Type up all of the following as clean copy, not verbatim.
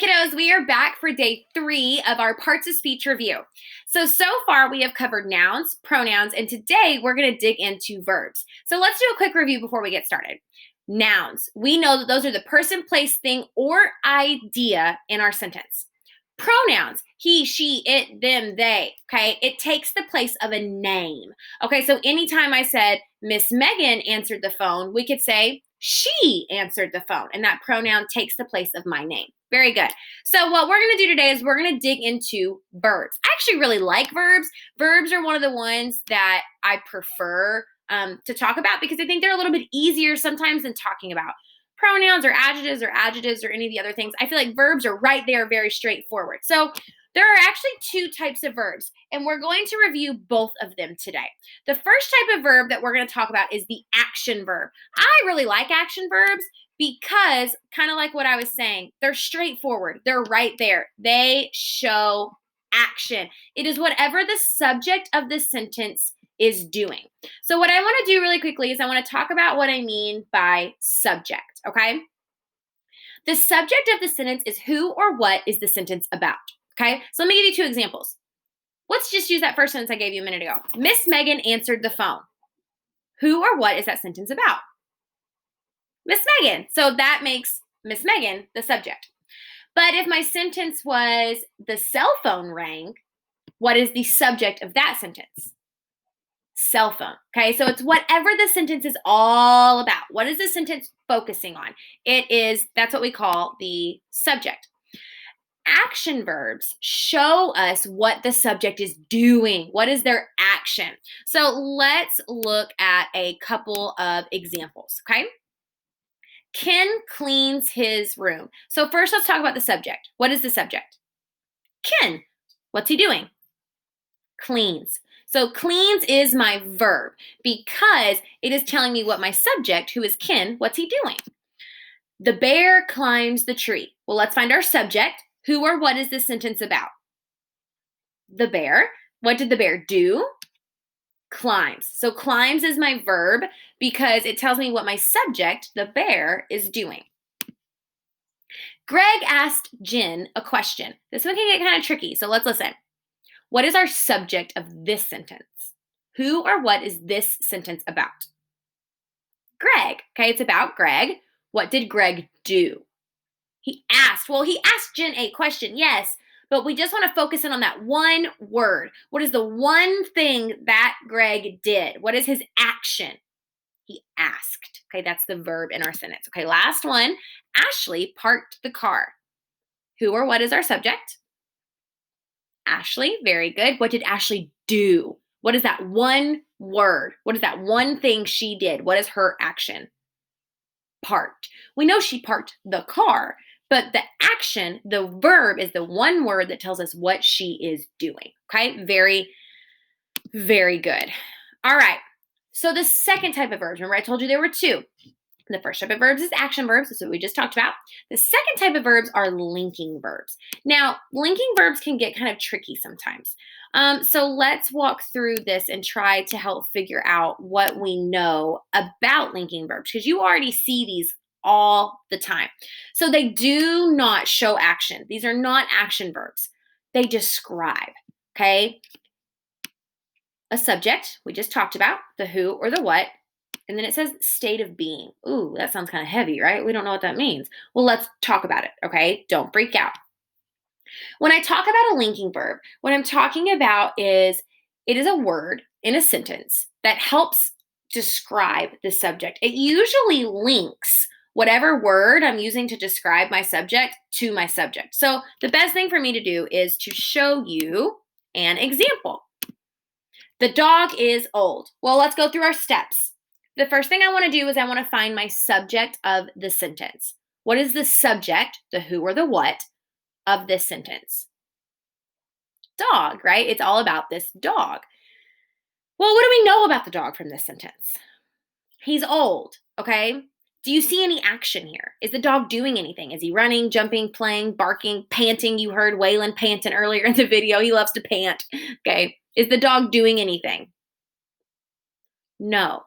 kiddos, we are back for day 3 of our parts of speech review. So far we have covered nouns, pronouns, and today we're going to dig into verbs. So let's do a quick review before we get started. Nouns, we know that those are the person, place, thing, or idea in our sentence. Pronouns, he, she, it, them, they, okay? It takes the place of a name. Okay, so anytime I said Miss Megan answered the phone, we could say she answered the phone, and that pronoun takes the place of my name. Very good. So what we're going to do today is we're going to dig into verbs. I actually really like verbs. Verbs are one of the ones that I prefer to talk about because I think they're a little bit easier sometimes than talking about pronouns or adjectives or any of the other things. I feel like verbs are right there, very straightforward. So there are actually 2 types of verbs, and we're going to review both of them today. The first type of verb that we're going to talk about is the action verb. I really like action verbs because, kind of like what I was saying, they're straightforward. They're right there. They show action. It is whatever the subject of the sentence is doing. So what I want to do really quickly is I want to talk about what I mean by subject, okay? The subject of the sentence is who or what is the sentence about, okay? So let me give you 2 examples. Let's just use that first sentence I gave you a minute ago. Miss Megan answered the phone. Who or what is that sentence about? Miss Megan. So that makes Miss Megan the subject. But if my sentence was the cell phone rang, what is the subject of that sentence? Cell phone. Okay, so it's whatever the sentence is all about. What is the sentence focusing on? That's what we call the subject. Action verbs show us what the subject is doing. What is their action? So let's look at a couple of examples, okay? Ken cleans his room. So first let's talk about the subject. What is the subject? Ken. What's he doing? Cleans. So cleans is my verb because it is telling me what my subject, who is Ken, what's he doing? The bear climbs the tree. Well, let's find our subject. Who or what is this sentence about? The bear. What did the bear do? Climbs. So climbs is my verb because it tells me what my subject, the bear, is doing. Greg asked Jen a question. This one can get kind of tricky, so let's listen. What is our subject of this sentence? Who or what is this sentence about? Greg. Okay, it's about Greg. What did Greg do? He asked Jen a question, yes, but we just want to focus in on that one word. What is the one thing that Greg did? What is his action? He asked. Okay, that's the verb in our sentence. Okay, last one. Ashley parked the car. Who or what is our subject? Ashley, very good. What did Ashley do? What is that one word? What is that one thing she did? What is her action? Parked. We know she parked the car, but the action, the verb, is the one word that tells us what she is doing. Okay, very, very good. All right, so the second type of verbs, remember I told you there were 2. The first type of verbs is action verbs. That's what we just talked about. The second type of verbs are linking verbs. Now, linking verbs can get kind of tricky sometimes. So let's walk through this and try to help figure out what we know about linking verbs because you already see these all the time. So they do not show action. These are not action verbs. They describe, okay? A subject, we just talked about, the who or the what. And then it says state of being. Ooh, that sounds kind of heavy, right? We don't know what that means. Well, let's talk about it, okay? Don't freak out. When I talk about a linking verb, what I'm talking about is it is a word in a sentence that helps describe the subject. It usually links whatever word I'm using to describe my subject to my subject. So the best thing for me to do is to show you an example. The dog is old. Well, let's go through our steps. The first thing I want to do is I want to find my subject of the sentence. What is the subject, the who or the what, of this sentence? Dog, right? It's all about this dog. Well, what do we know about the dog from this sentence? He's old, okay? Do you see any action here? Is the dog doing anything? Is he running, jumping, playing, barking, panting? You heard Waylon panting earlier in the video. He loves to pant, okay? Is the dog doing anything? No.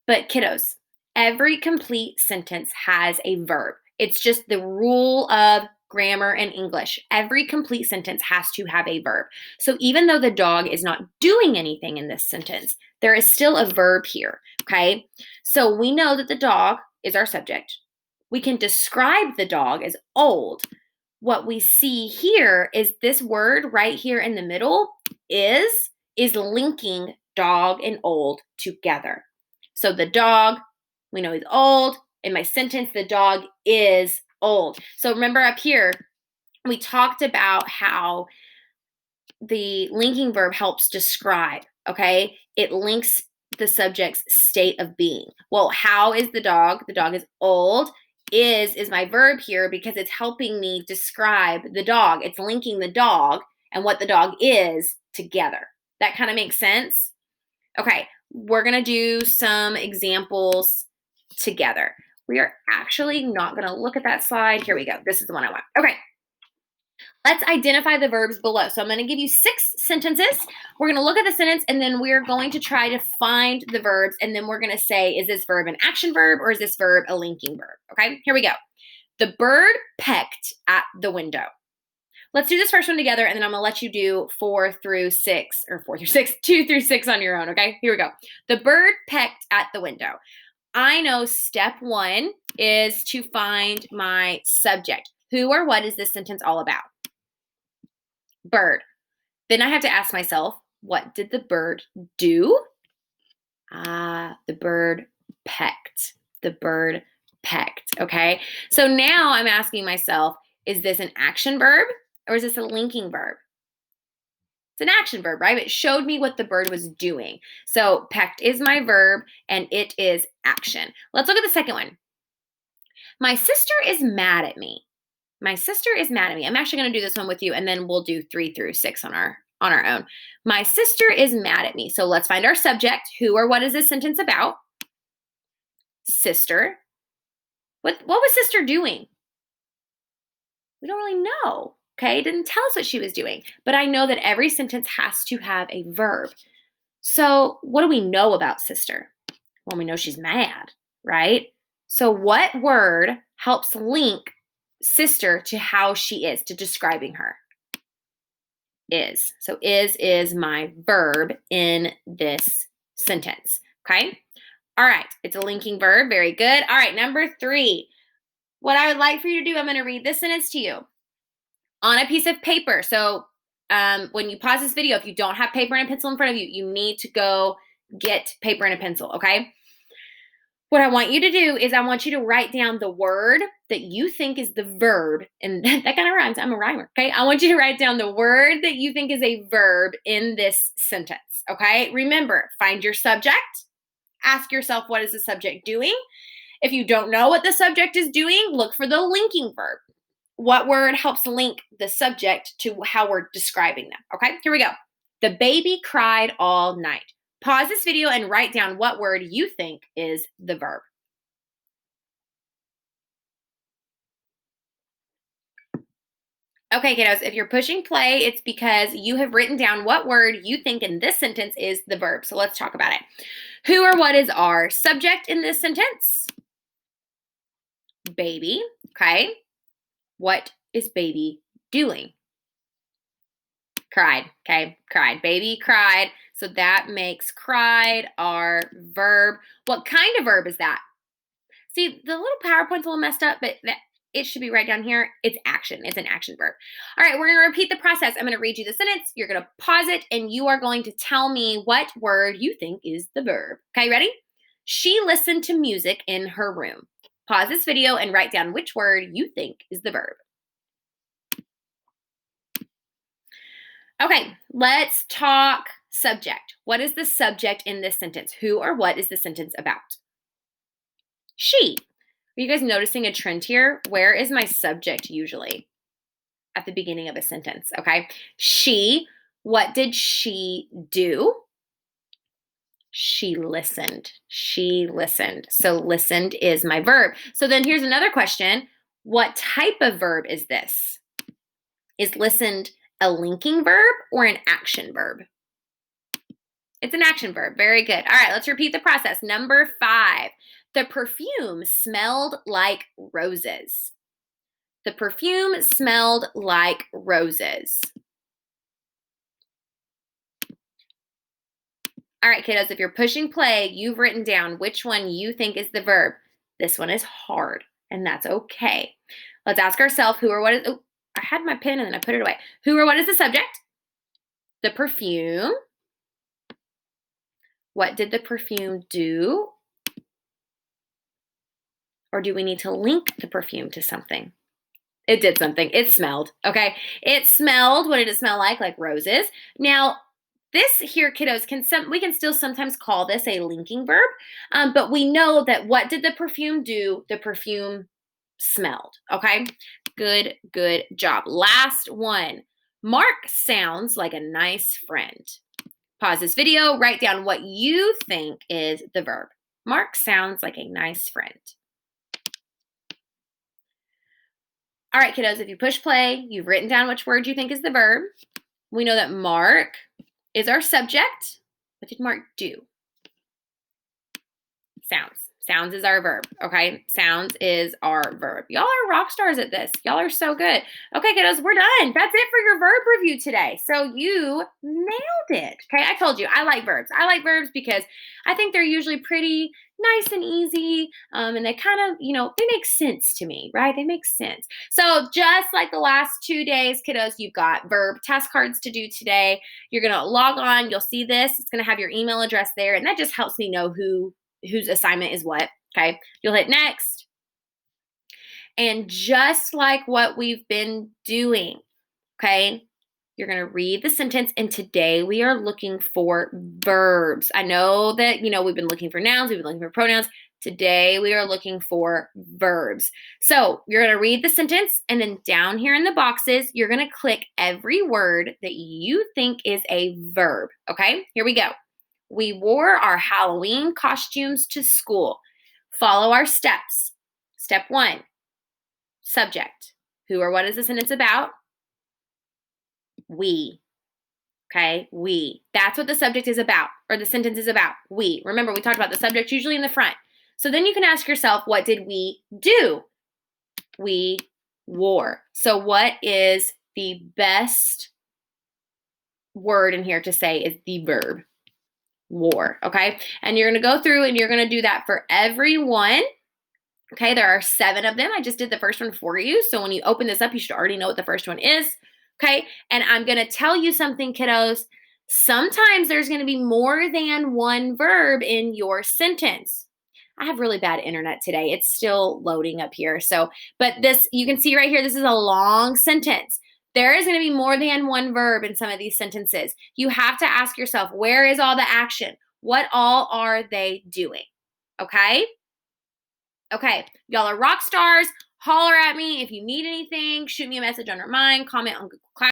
But kiddos, every complete sentence has a verb. It's just the rule of grammar, and English. Every complete sentence has to have a verb. So even though the dog is not doing anything in this sentence, there is still a verb here, okay? So we know that the dog is our subject. We can describe the dog as old. What we see here is this word right here in the middle is linking dog and old together. So the dog, we know is old. In my sentence, the dog is old. So remember up here, we talked about how the linking verb helps describe, okay? It links the subject's state of being. Well, how is the dog? The dog is old. Is my verb here because it's helping me describe the dog. It's linking the dog and what the dog is together. That kind of makes sense? Okay, we're going to do some examples together. We are actually not going to look at that slide. Here we go. This is the one I want. Okay. Let's identify the verbs below. So I'm going to give you 6 sentences. We're going to look at the sentence, and then we're going to try to find the verbs, and then we're going to say, is this verb an action verb or is this verb a linking verb? Okay, here we go. The bird pecked at the window. Let's do this first one together, and then I'm going to let you do 4 through 6, or 4 through 6, 2 through 6 on your own, okay? Here we go. The bird pecked at the window. I know step 1 is to find my subject. Who or what is this sentence all about? Bird. Then I have to ask myself, what did the bird do? The bird pecked. The bird pecked, okay? So now I'm asking myself, is this an action verb or is this a linking verb? It's an action verb, right? It showed me what the bird was doing. So pecked is my verb and it is action. Let's look at the second one. My sister is mad at me. My sister is mad at me. I'm actually going to do this one with you, and then we'll do 3 through 6 on our own. My sister is mad at me. So let's find our subject. Who or what is this sentence about? Sister. What was sister doing? We don't really know. Okay, it didn't tell us what she was doing, but I know that every sentence has to have a verb. So what do we know about sister? Well, we know she's mad, right? So what word helps link sister to how she is, to describing her? Is. So is my verb in this sentence. Okay? All right. It's a linking verb. Very good. All right. Number 3. What I would like for you to do, I'm going to read this sentence to you on a piece of paper. So when you pause this video, if you don't have paper and a pencil in front of you, you need to go get paper and a pencil. Okay? What I want you to do is I want you to write down the word that you think is the verb. And that kind of rhymes. I'm a rhymer. Okay. I want you to write down the word that you think is a verb in this sentence. Okay. Remember, find your subject. Ask yourself, what is the subject doing? If you don't know what the subject is doing, look for the linking verb. What word helps link the subject to how we're describing them? Okay. Here we go. The baby cried all night. Pause this video and write down what word you think is the verb. Okay, kiddos, if you're pushing play, it's because you have written down what word you think in this sentence is the verb. So let's talk about it. Who or what is our subject in this sentence? Baby, okay. What is baby doing? Cried, okay, cried. Baby cried. So that makes cried our verb. What kind of verb is that? See, the little PowerPoint's a little messed up, but it should be right down here. It's action. It's an action verb. All right, we're going to repeat the process. I'm going to read you the sentence. You're going to pause it, and you are going to tell me what word you think is the verb. Okay, ready? She listened to music in her room. Pause this video and write down which word you think is the verb. Okay, let's talk subject. What is the subject in this sentence? Who or what is the sentence about? She. Are you guys noticing a trend here? Where is my subject usually? At the beginning of a sentence, okay? She, what did she do? She listened. She listened. So listened is my verb. So then here's another question. What type of verb is this? Is listened a linking verb or an action verb? It's an action verb. Very good. All right, let's repeat the process. Number 5. The perfume smelled like roses. The perfume smelled like roses. All right, kiddos, if you're pushing play, you've written down which one you think is the verb. This one is hard, and that's okay. Let's ask ourselves who or what is, oh, I had my pen and then I put it away. Who or what is the subject? The perfume. What did the perfume do? Or do we need to link the perfume to something? It did something. It smelled, okay? It smelled. What did it smell like? Like roses. Now, this here, kiddos, we can still sometimes call this a linking verb, but we know that what did the perfume do? The perfume smelled, okay? Good job. Last one. Mark sounds like a nice friend. Pause this video, write down what you think is the verb. Mark sounds like a nice friend. All right, kiddos, if you push play, you've written down which word you think is the verb. We know that Mark is our subject. What did Mark do? Sounds. Sounds is our verb, okay? Sounds is our verb. Y'all are rock stars at this. Y'all are so good. Okay, kiddos, we're done. That's it for your verb review today. So you nailed it, okay? I told you, I like verbs. I like verbs because I think they're usually pretty nice and easy, and they kind of, they make sense to me, right? They make sense. So just like the last 2 days, kiddos, you've got verb task cards to do today. You're going to log on. You'll see this. It's going to have your email address there, and that just helps me know whose assignment is what, okay? You'll hit next. And just like what we've been doing, okay, you're going to read the sentence, and today we are looking for verbs. I know that, we've been looking for nouns, we've been looking for pronouns. Today we are looking for verbs. So you're going to read the sentence, and then down here in the boxes, you're going to click every word that you think is a verb, okay? Here we go. We wore our Halloween costumes to school. Follow our steps. Step 1, subject. Who or what is the sentence about? We. Okay, we. That's what the subject is about, or the sentence is about. We. Remember, we talked about the subject usually in the front. So then you can ask yourself, what did we do? We wore. So what is the best word in here to say is the verb? Wore, okay? And you're going to go through and you're going to do that for everyone. Okay, there are 7 of them. I just did the first one for you. So when you open this up, you should already know what the first one is. Okay, and I'm going to tell you something, kiddos. Sometimes there's going to be more than one verb in your sentence. I have really bad internet today. It's still loading up here. But this, you can see right here, this is a long sentence. There is going to be more than one verb in some of these sentences. You have to ask yourself, where is all the action? What all are they doing? Okay? Okay, y'all are rock stars. Holler at me if you need anything. Shoot me a message on Remind, comment on Google Class.